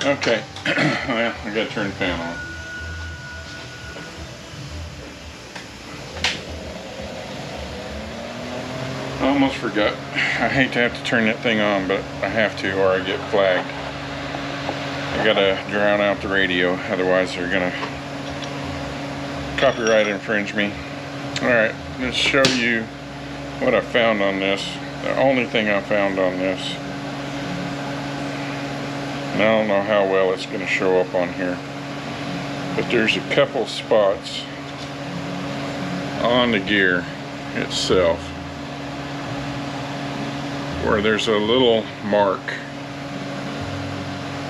Okay, well, I gotta turn the fan on. I almost forgot. I hate to have to turn that thing on, but I have to or I get flagged. I gotta drown out the radio, otherwise they're gonna copyright infringe me. Alright, let's show you what I found on this. The only thing I found on this. And I don't know how well it's going to show up on here, but there's a couple spots on the gear itself where there's a little mark,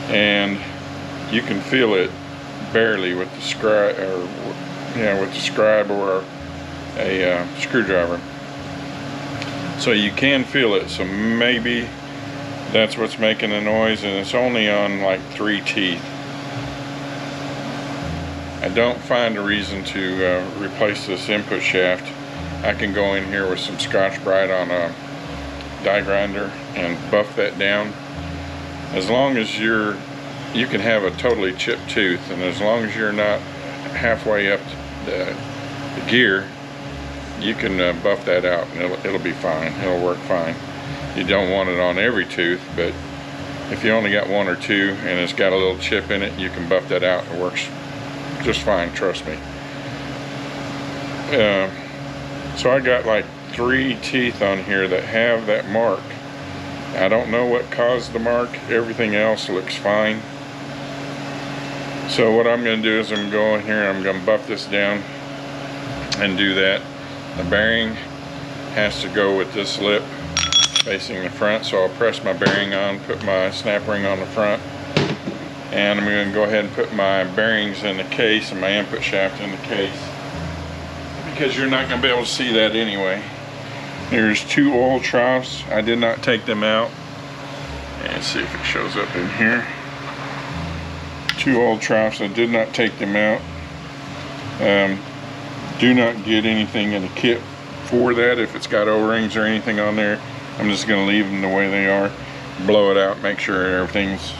and you can feel it barely with the scribe, or with the scribe or a screwdriver. So you can feel it. So maybe that's what's making the noise, and it's only on like 3 teeth. I don't find a reason to replace this input shaft. I can go in here with some Scotch-Brite on a die grinder and buff that down. As long as you can have a totally chipped tooth, and as long as you're not halfway up the gear, you can buff that out and it'll be fine. It'll work fine. You don't want it on every tooth, but if you only got 1 or 2 and it's got a little chip in it, you can buff that out. It works just fine, trust me. So I got like 3 teeth on here that have that mark. I don't know what caused the mark. Everything else looks fine. So what I'm going to do is I'm going to go in here and I'm going to buff this down and do that. The bearing has to go with this lip facing the front, so I'll press my bearing on, put my snap ring on the front, and I'm going to go ahead and put my bearings in the case and my input shaft in the case, because you're not going to be able to see that anyway. There's 2 oil troughs. I did not take them out. And see if it shows up in here. 2 oil troughs. I did not take them out. Do not get anything in the kit for that. If it's got O-rings or anything on there, I'm just going to leave them the way they are. Blow it out, make sure everything's,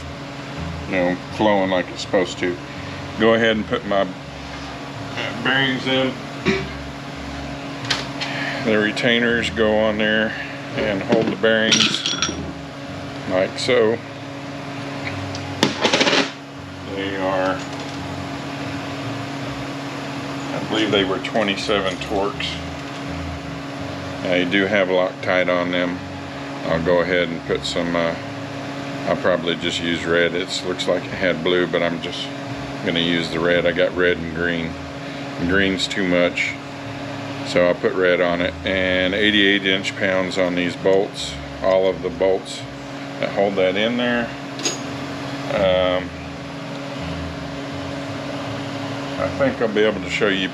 flowing like it's supposed to. Go ahead and put my bearings in. The retainers go on there and hold the bearings like so. They are, I believe they were 27 Torx. They do have Loctite on them. I'll go ahead and put some, I'll probably just use red. It looks like it had blue, but I'm just going to use the red. I got red and green. Green's too much, so I'll put red on it. And 88 inch-pounds on these bolts, all of the bolts that hold that in there. I think I'll be able to show you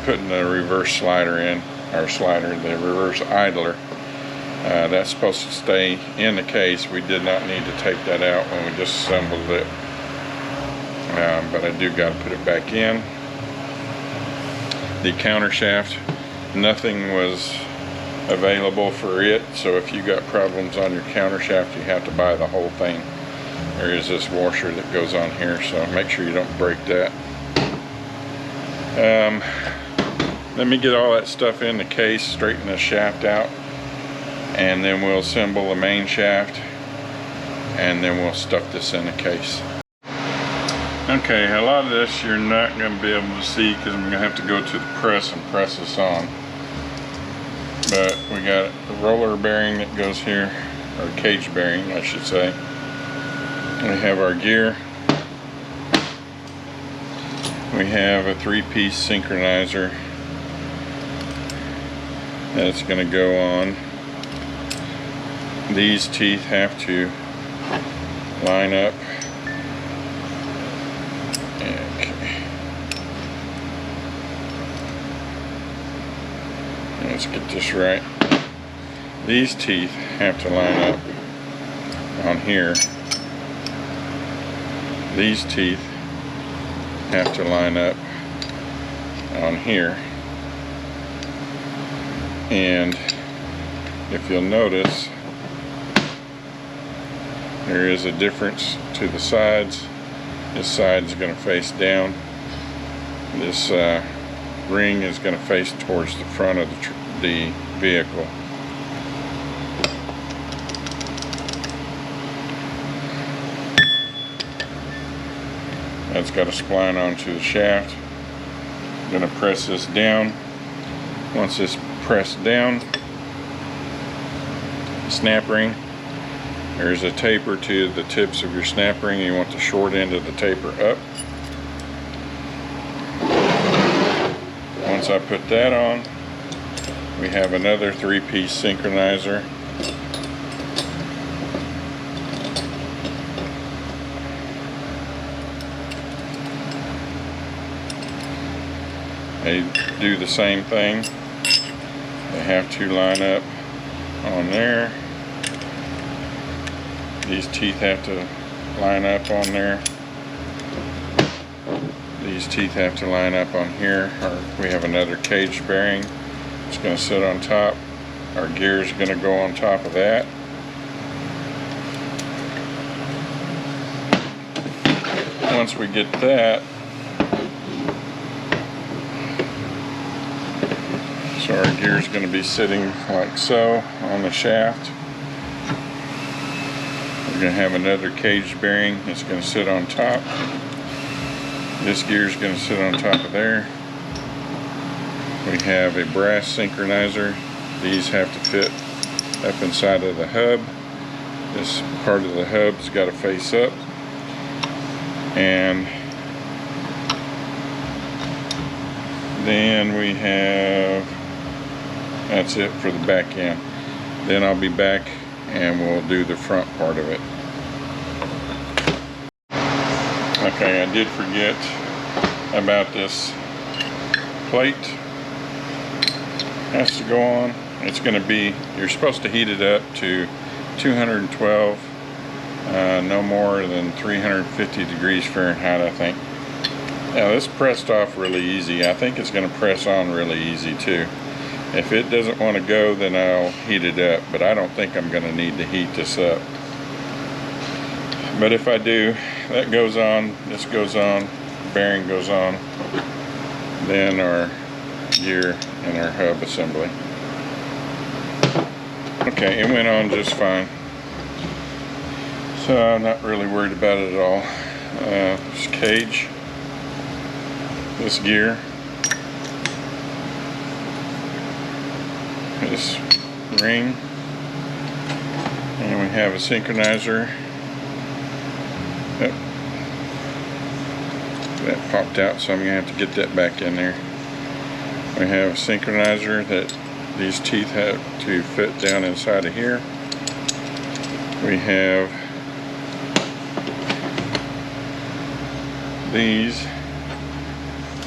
putting the reverse slider in, or the reverse idler. That's supposed to stay in the case. We did not need to take that out when we disassembled it, but I do got to put it back in. The countershaft, nothing was available for it, so if you got problems on your countershaft, you have to buy the whole thing. There is this washer that goes on here, so make sure you don't break that. Let me get all that stuff in the case, straighten the shaft out, and then we'll assemble the main shaft, and then we'll stuff this in the case. Okay, a lot of this you're not going to be able to see because I'm going to have to go to the press and press this on. But we got the roller bearing that goes here, or cage bearing I should say. We have our gear. We have a 3-piece synchronizer that's going to go on. These teeth have to line up. Okay. Let's get this right. These teeth have to line up on here. These teeth have to line up on here. And if you'll notice, there is a difference to the sides This side is going to face down. This ring is going to face towards the front of the vehicle. That's got a spline onto the shaft. I'm going to press this down. Once it's pressed down, snap ring, there's a taper to the tips of your snap ring. You want the short end of the taper up. Once I put that on, we have another 3-piece synchronizer. They do the same thing. They have to line up on there. These teeth have to line up on there. These teeth have to line up on here. We have another cage bearing. It's going to sit on top. Our gear is going to go on top of that. Once we get that, so our gear is going to be sitting like so on the shaft. We're going to have another cage bearing. It's going to sit on top. This gear is going to sit on top of there. We have a brass synchronizer. These have to fit up inside of the hub. This part of the hub's got to face up. And then we have, that's it for the back end. Then I'll be back and we'll do the front part of it. Okay, I did forget about this plate. Has to go on. It's going to be, you're supposed to heat it up to 212, no more than 350 degrees Fahrenheit, I think. Now this pressed off really easy. I think it's going to press on really easy too. If it doesn't want to go, then I'll heat it up, but I don't think I'm going to need to heat this up. But if I do, that goes on, this goes on, bearing goes on, then our gear and our hub assembly. Okay, it went on just fine. So I'm not really worried about it at all. This cage, this gear, this ring, and we have a synchronizer. Yep. That popped out, so I'm going to have to get that back in there. We have a synchronizer that these teeth have to fit down inside of here. We have these.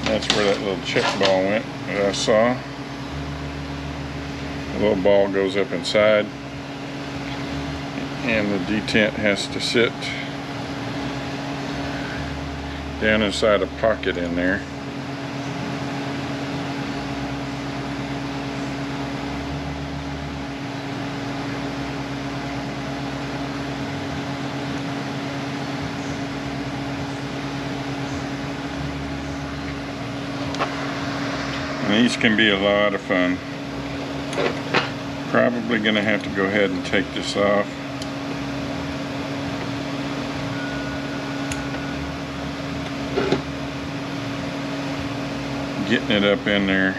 That's where that little check ball went that I saw. The little ball goes up inside, and the detent has to sit down inside a pocket in there. And these can be a lot of fun. Probably gonna have to go ahead and take this off. Getting it up in there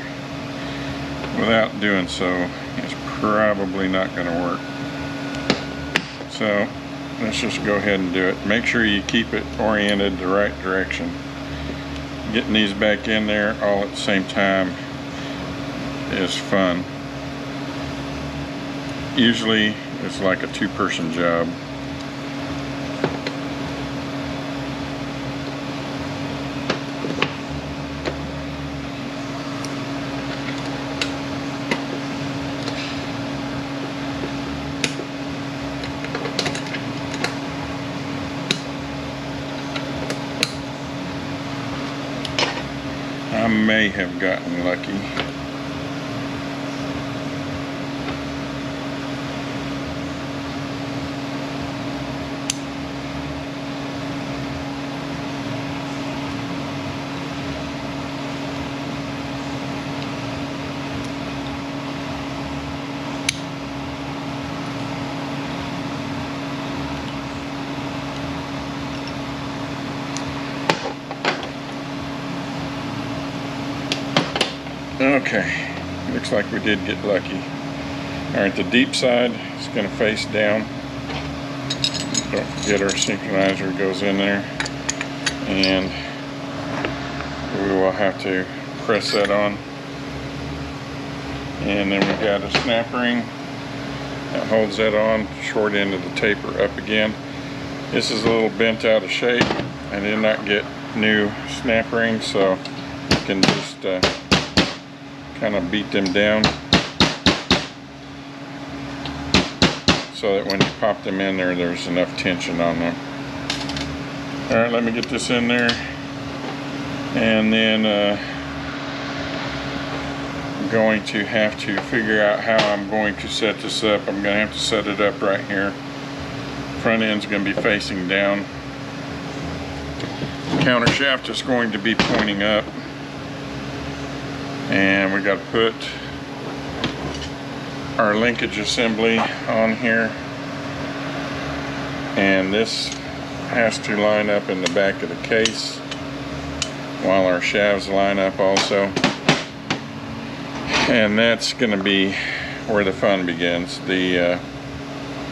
without doing so is probably not going to work. So let's just go ahead and do it. Make sure you keep it oriented the right direction. Getting these back in there all at the same time is fun. Usually it's like a two-person job. I may have gotten lucky. Okay, looks like we did get lucky. Alright, the deep side is going to face down. Don't forget our synchronizer goes in there, and we will have to press that on. And then we've got a snap ring that holds that on, short end of the taper up again. This is a little bent out of shape. I did not get new snap rings, so you can just kind of beat them down so that when you pop them in there, there's enough tension on them. Alright, let me get this in there, and then I'm going to have to figure out how I'm going to set this up. I'm going to have to set it up right here. Front end's going to be facing down. Countershaft is going to be pointing up, and we got to put our linkage assembly on here, and this has to line up in the back of the case while our shafts line up also, and that's going to be where the fun begins. They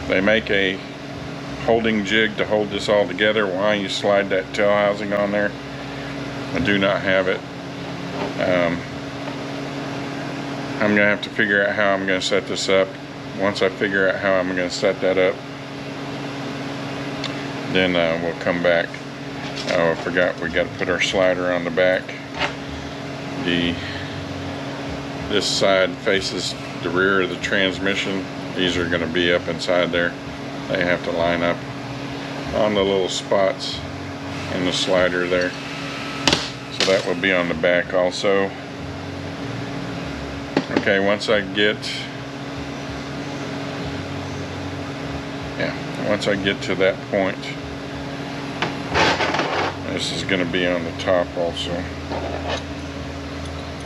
make a holding jig to hold this all together while you slide that tail housing on there. I do not have it. I'm going to have to figure out how I'm going to set this up. Once I figure out how I'm going to set that up, then we'll come back. Oh, I forgot we got to put our slider on the back. This side faces the rear of the transmission. These are going to be up inside there. They have to line up on the little spots in the slider there. So that will be on the back also. Okay, once I get to that point, this is going to be on the top also.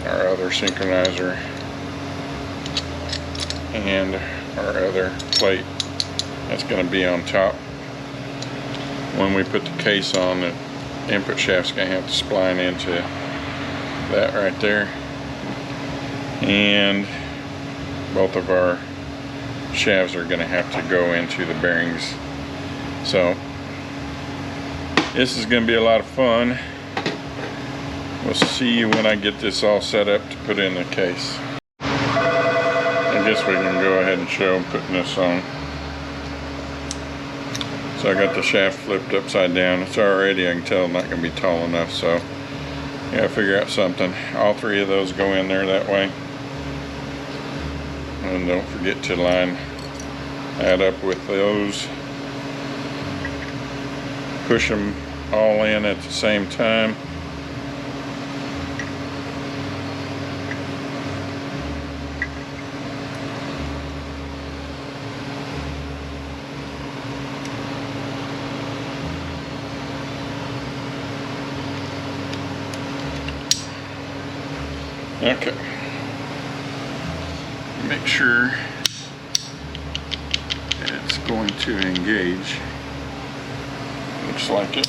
Our other synchronizer and our other plate, that's going to be on top. When we put the case on, the input shaft's going to have to spline into that right there. And both of our shafts are going to have to go into the bearings. So this is going to be a lot of fun. We'll see you when I get this all set up to put in the case. I guess we can go ahead and show putting this on. So I got the shaft flipped upside down. It's already, I can tell, not going to be tall enough, so I got to figure out something. All three of those go in there that way. And don't forget to line that up with those. Push them all in at the same time. Okay. Make sure it's going to engage. Looks like it.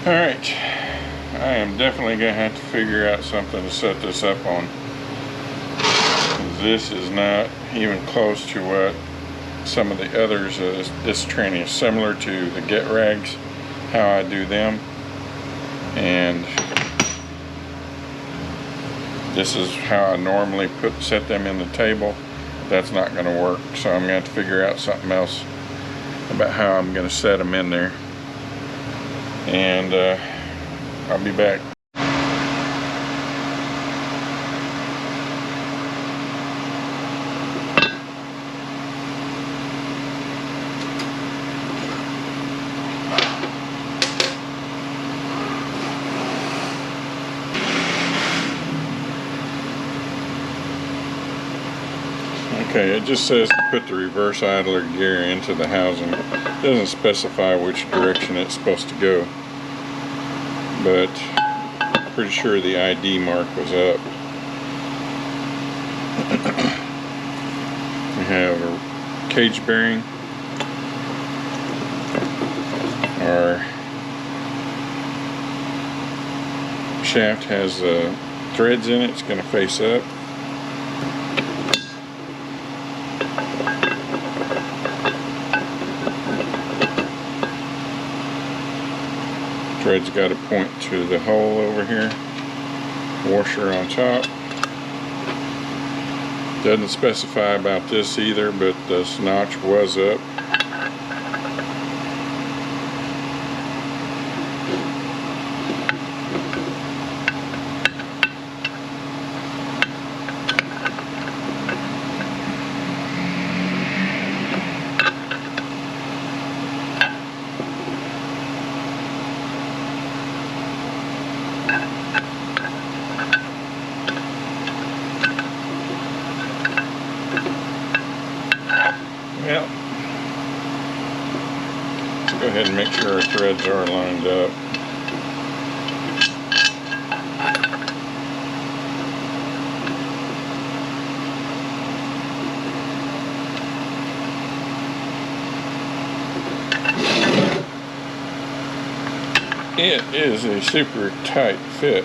Alright, I am definitely going to have to figure out something to set this up on. This is not even close to what some of the others. This tranny is similar to the Get Rags, how I do them, and this is how I normally set them in the table. That's not going to work, so I'm going to have to figure out something else about how I'm going to set them in there, and I'll be back. Okay, it just says to put the reverse idler gear into the housing. It doesn't specify which direction it's supposed to go, but I'm pretty sure the ID mark was up. We have a cage bearing Our shaft has threads in it. It's going to face up. Thread's got to point to the hole over here. Washer on top. Doesn't specify about this either, but this notch was up. Well, let's go ahead and make sure our threads are lined up. It is a super tight fit.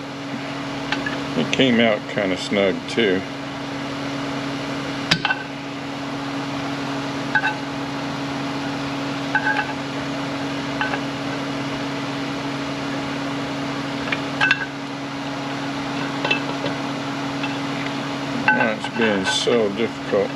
It came out kind of snug too. It's been so difficult.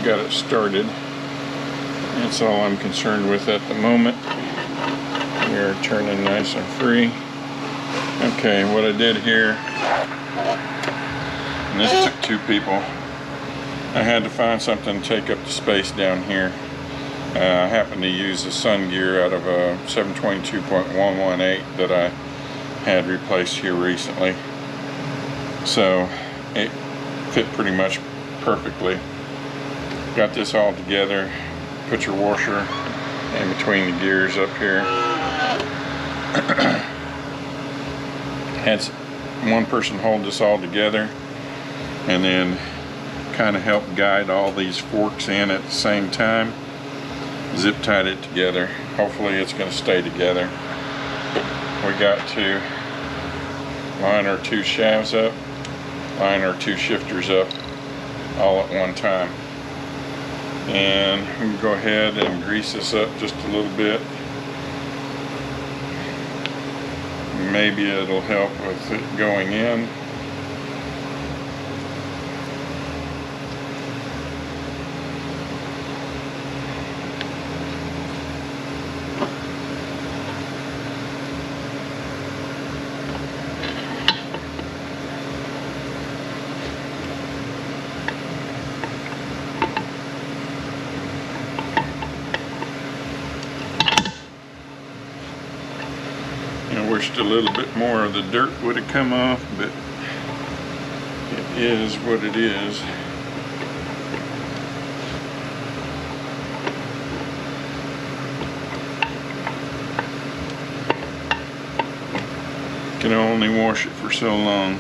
Got it started. That's all I'm concerned with at the moment. We are turning nice and free. Okay, what I did here, and this took two people, I had to find something to take up the space down here. I happened to use the sun gear out of a 722.118 that I had replaced here recently. So it fit pretty much perfectly. Got this all together. Put your washer in between the gears up here. Had one person hold this all together and then kind of help guide all these forks in at the same time. Zip tied it together. Hopefully it's going to stay together. We got to line our two shafts up, line our two shifters up all at one time. And we can go ahead and grease this up just a little bit. Maybe it'll help with it going in. Wished a little bit more of the dirt would have come off, but it is what it is. Can only wash it for so long.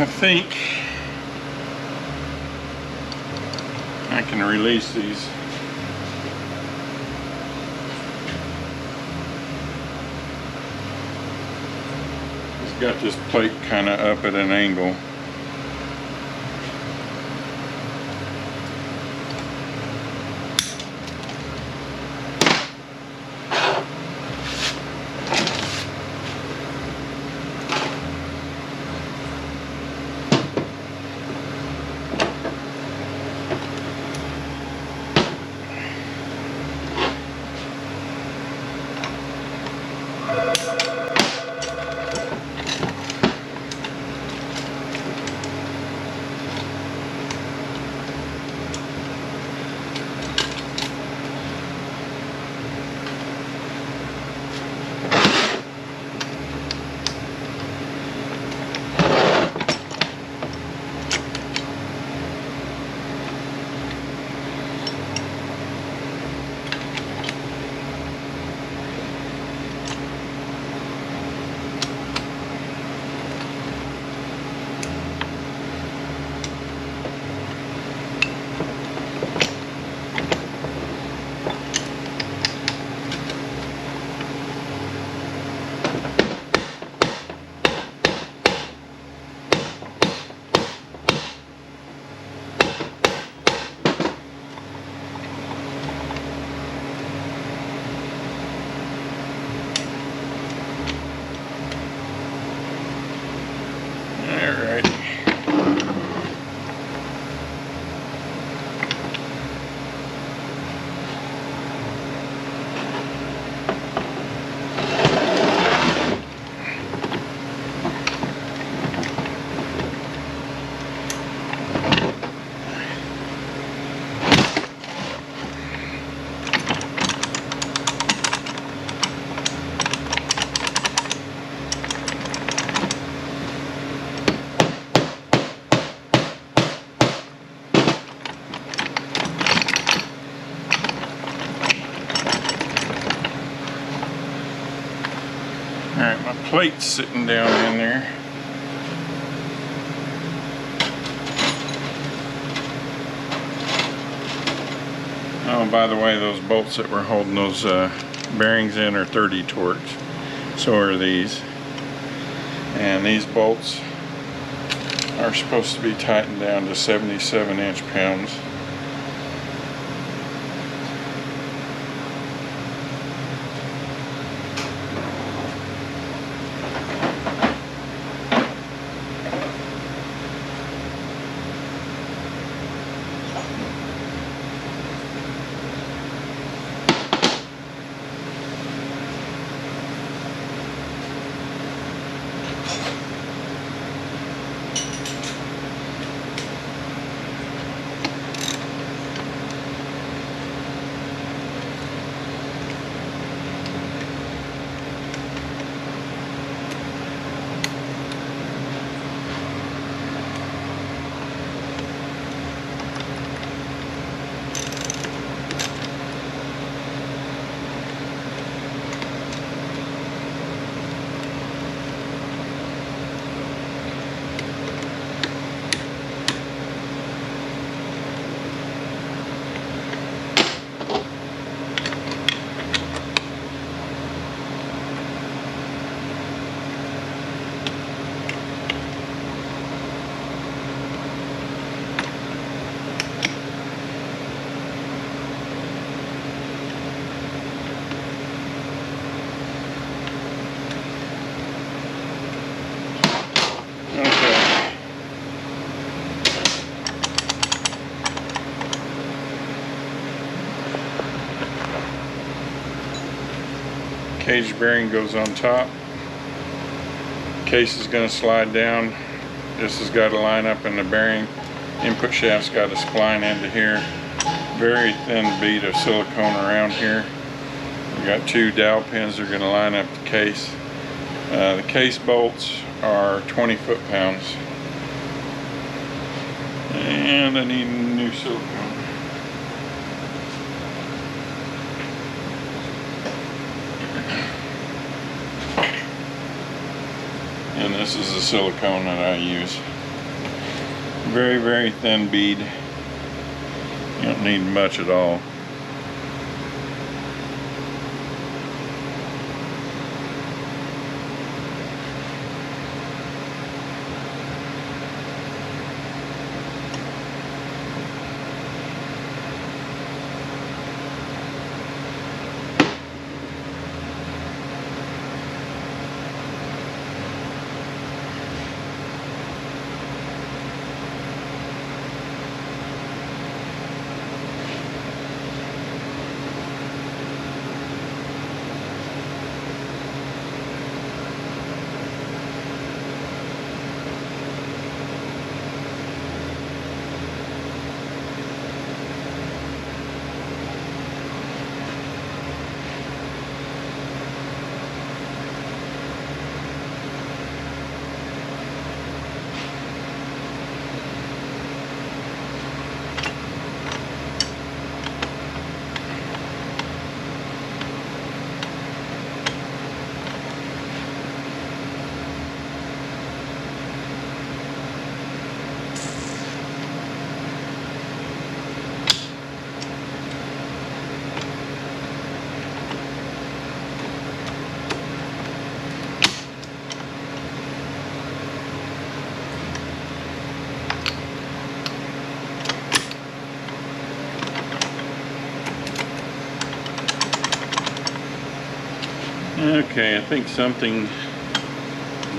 I think I can release these. It's got this plate kind of up at an angle. Alright, my plate's sitting down in there. Oh, by the way, those bolts that we're holding those bearings in are 30 torques. So are these. And these bolts are supposed to be tightened down to 77 inch-pounds. Cage bearing goes on top. Case is going to slide down. This has got to line up in the bearing. Input shaft's got a spline into here. Very thin bead of silicone around here. We got two dowel pins that are going to line up the case. The case bolts are 20 foot-pounds. And I need new silicone. And this is the silicone that I use. Very, very thin bead. You don't need much at all. Okay, I think something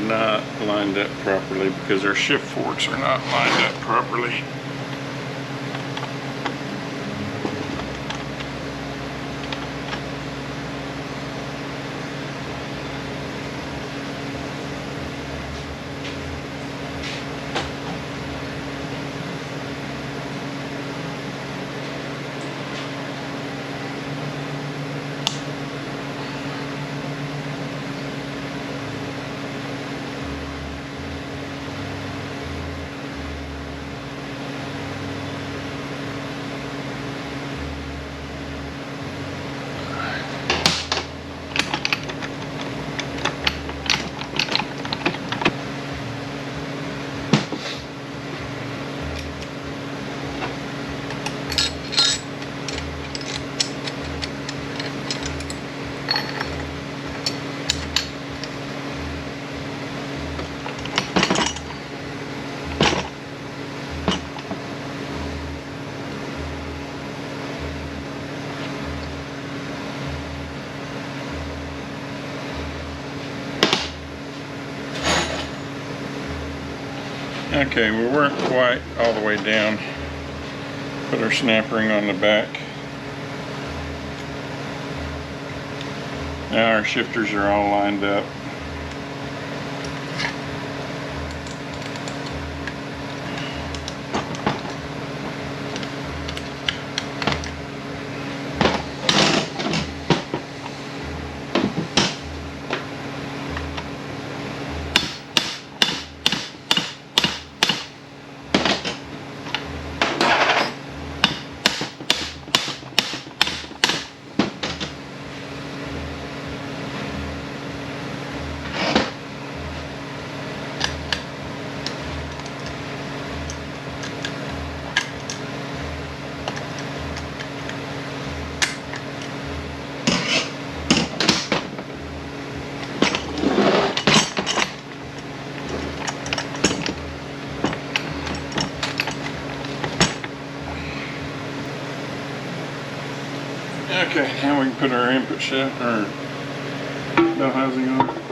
not lined up properly because our shift forks are not lined up properly. Okay, we weren't quite all the way down. Put our snap ring on the back. Now our shifters are all lined up. Okay, now we can put our input shaft or bell housing on.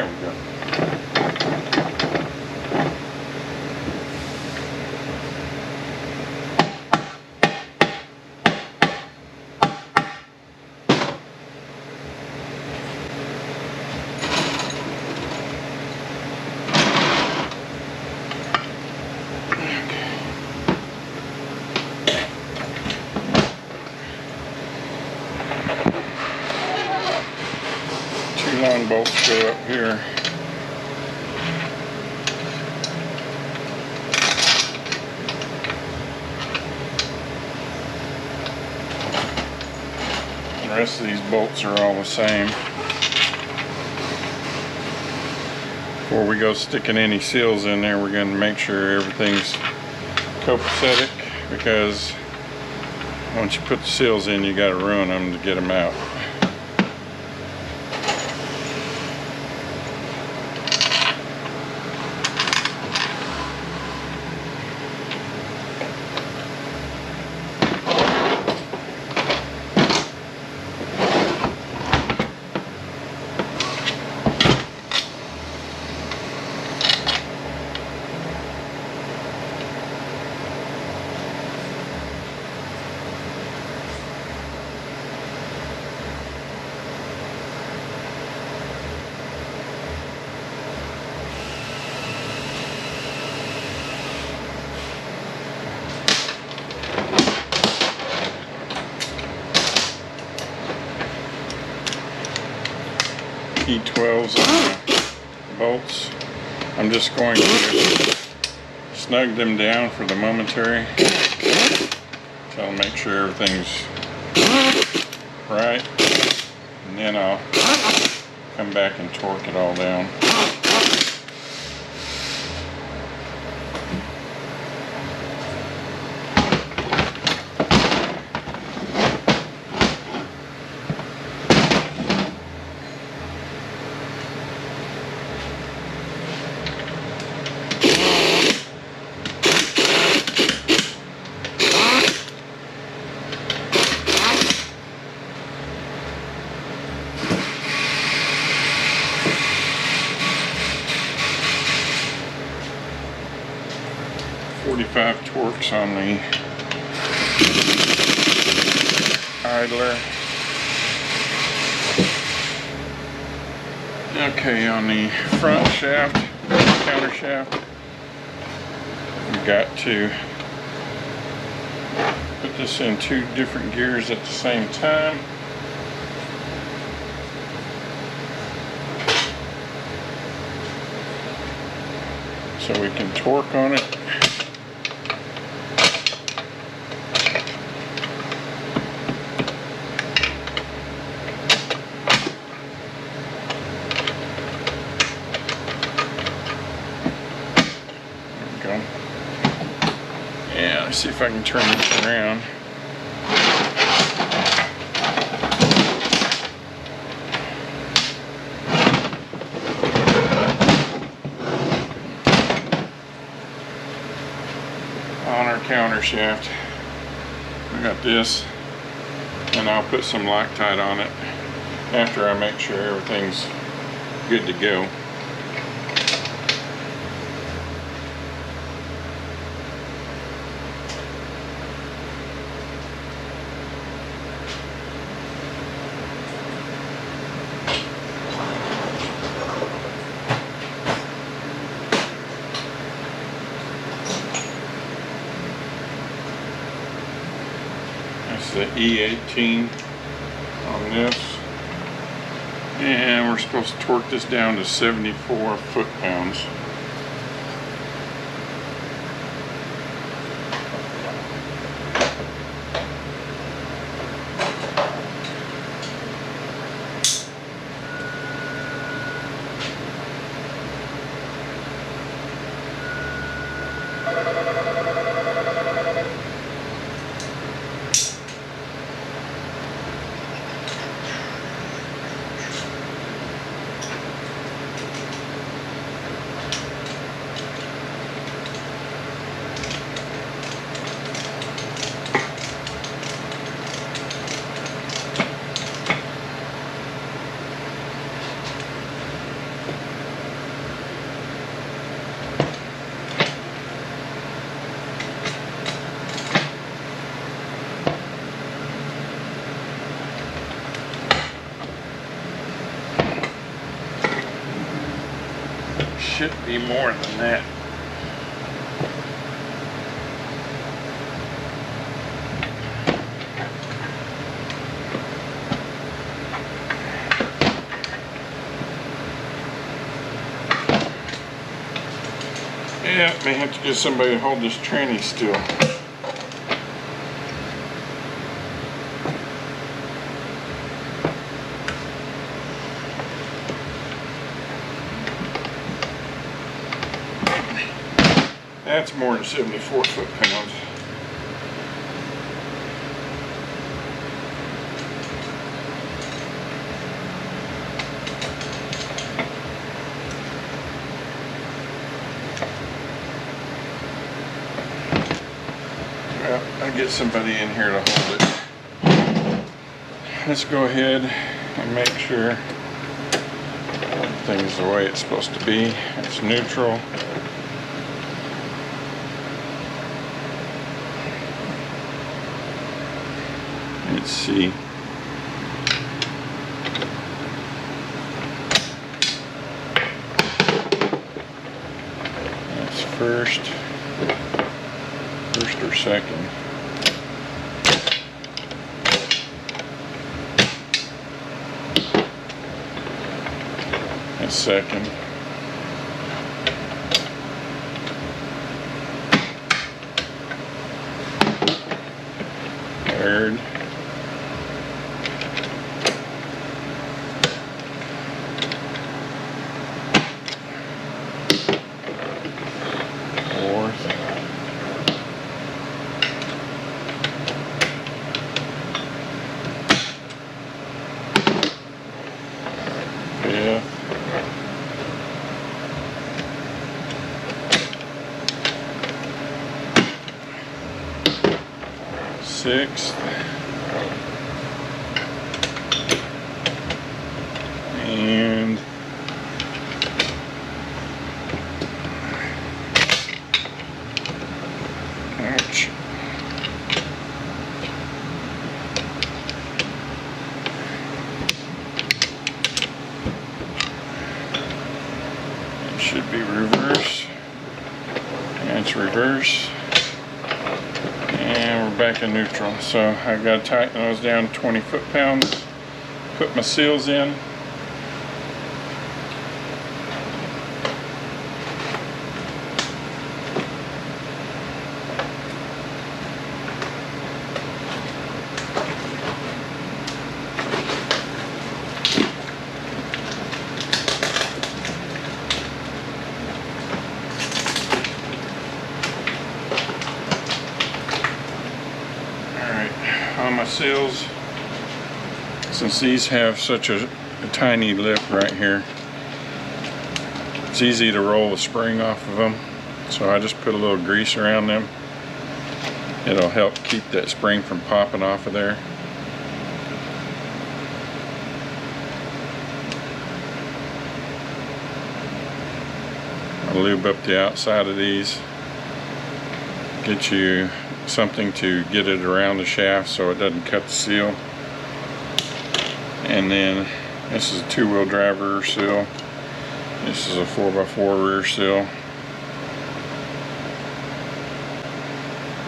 There we go. Two long bolts go up here. The rest of these bolts are all the same. Before we go sticking any seals in there, we're going to make sure everything's copacetic, because once you put the seals in, you got to ruin them to get them out. E12s on the bolts. I'm just going to snug them down for the momentary, so I'll make sure everything's right, and then I'll come back and torque it all down. Torques on the idler. Okay, on the front shaft, countershaft, we've got to put this in 2 different gears at the same time. So we can torque on it. Yeah, let's see if I can turn this around. On our countershaft, we got this, and I'll put some Loctite on it after I make sure everything's good to go. The E18 on this, and we're supposed to torque this down to 74 foot-pounds. Should be more than that. Yeah, may have to get somebody to hold this tranny still. That's more than 74 foot-pounds. Well, I'll get somebody in here to hold it. Let's go ahead and make sure everything's the way it's supposed to be. It's neutral. Let's see. That's first or second. That's second. Third. Sixth, and ouch. It should be reverse, and it's reverse. And we're back in neutral. So I've got to tighten those down 20 foot-pounds, put my seals in. On my seals, since these have such a tiny lip right here, it's easy to roll the spring off of them, so I just put a little grease around them. It'll help keep that spring from popping off of there. I'll lube up the outside of these, get you something to get it around the shaft so it doesn't cut the seal. And then this is a two-wheel drive rear seal. This is a 4x4 rear seal.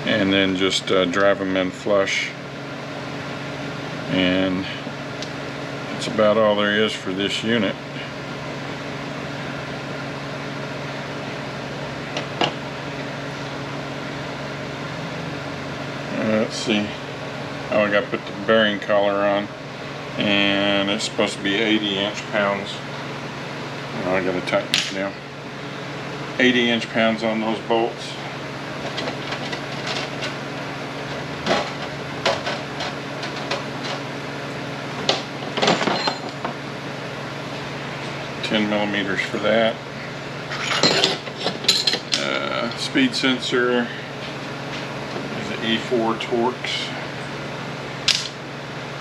And then just drive them in flush. And that's about all there is for this unit. Let's see. Oh, I got to put the bearing collar on, and it's supposed to be 80 inch-pounds. Oh, I got to tighten it now. 80 inch-pounds on those bolts. $10mm for that. Speed sensor. E4 Torx,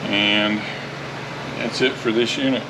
and that's it for this unit.